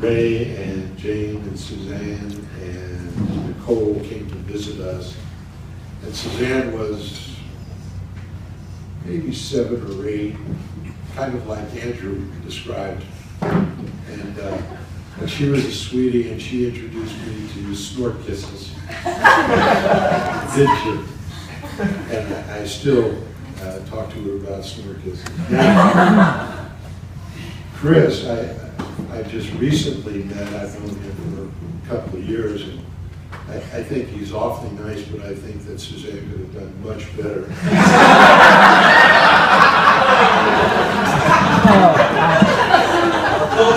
Ray and Jane and Suzanne and Nicole came to visit us. And Suzanne was maybe 7 or 8, kind of like Andrew described. And she was a sweetie, and she introduced me to snort kisses. Did she? And I still talk to her about snort kisses. Now, Chris, I just recently met. I've known him for a couple of years, and I think he's awfully nice, but I think that Suzanne could have done much better.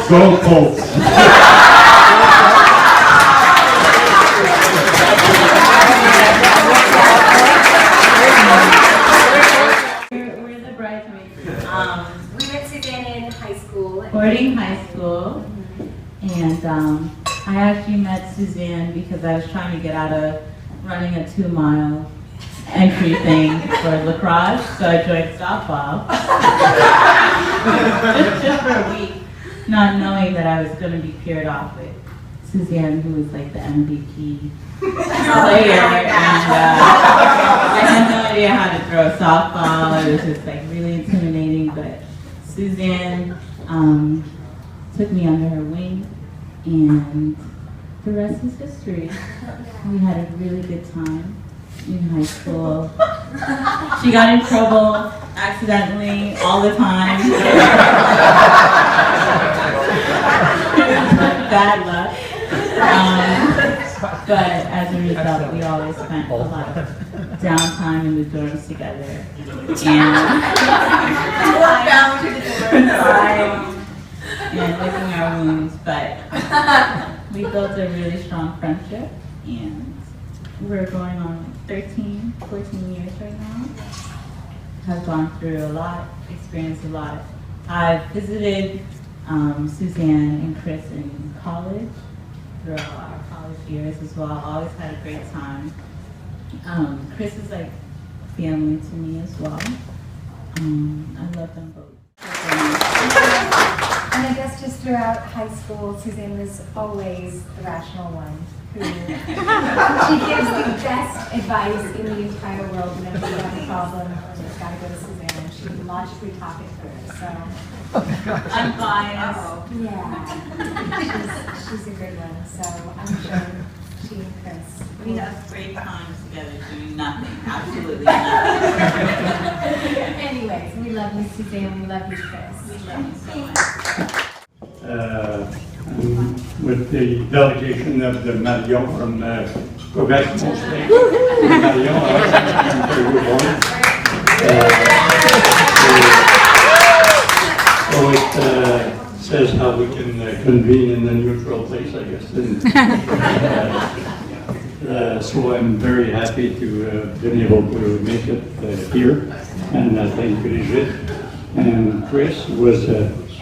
Go Colts! We're the bridesmaids. We met Suzanne in high school. Boarding high school, and I actually met Suzanne because I was trying to get out of running a 2-mile entry thing for lacrosse, so I joined softball. just for a week, not knowing that I was going to be paired off with Suzanne, who was like the MVP player, and I had no idea how to throw a softball. It was just like really intimidating, but Suzanne took me under her wing, and the rest is history. We had a really good time in high school. She got in trouble accidentally all the time. Bad luck. But as a result, we always spent a lot of downtime in the dorms together. And licking our wounds, but we built a really strong friendship, and we're going on 13, 14 years right now. Have gone through a lot, experienced a lot. I've visited Suzanne and Chris in college throughout our college years as well. Always had a great time. Chris is like family to me as well. I love them both. And I guess just throughout high school, Suzanne was always the rational one. She gives the best advice in the entire world whenever you have a problem. You just gotta go to Suzanne. She can logically talk it through. So I'm biased. yeah, she's a good one. So I'm sure she and Chris. We have great times together doing nothing, absolutely nothing. Anyways, we love you, Suzanne. We love you, Chris. We love you so much. With the delegation of the Marion from Quebec, mostly. Marion, very good morning. So it says how we can convene in a neutral place, I guess. So I'm very happy to have been able to make it here, and thank Brigitte and Chris, who was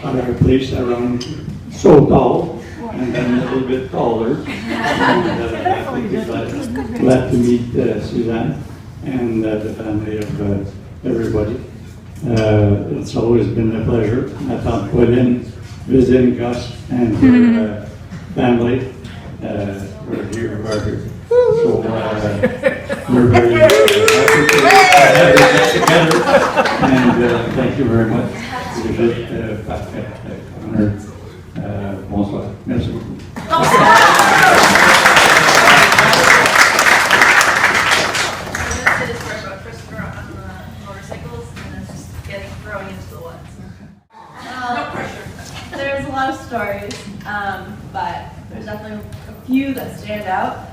on our place around so tall, and then a little bit taller. And glad to meet Suzanne and the family of everybody. It's always been a pleasure. I thought Pauline visiting Gus and her family. We're here. So we're very happy to have it together. And thank you very much. Brigitte, Patrick, Connor. Bonsoir. Merci beaucoup. Christopher on the motorcycles and then just throwing into the woods. No pressure. There's a lot of stories, but there's definitely a few that stand out.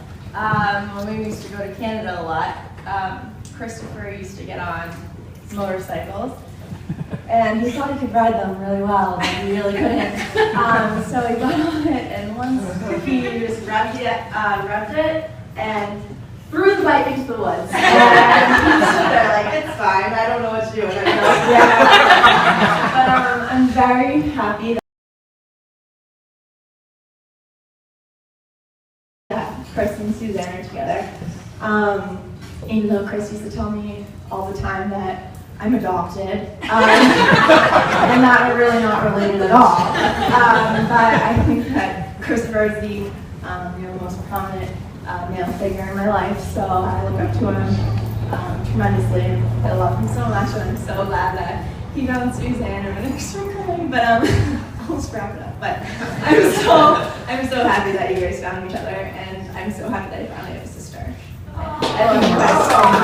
When we used to go to Canada a lot, Christopher used to get on motorcycles. And he thought he could ride them really well, but he really couldn't. So he got on it, and once he just revved it, and threw the bike into the woods. And he stood there like, it's fine, I don't know what to do. And I'm like, yeah. But I'm very happy that Chris and Suzanne are together. Even though Chris used to tell me all the time that I'm adopted, and that are really not related at all. But I think that Christopher is the most prominent male figure in my life, so I look up to him tremendously. I love him so much, and I'm so glad that he found Suzanne. I'm gonna start crying, but I'll just wrap it up. But I'm so happy that you guys found each other, and I'm so happy that I finally have a sister. I love you guys so much.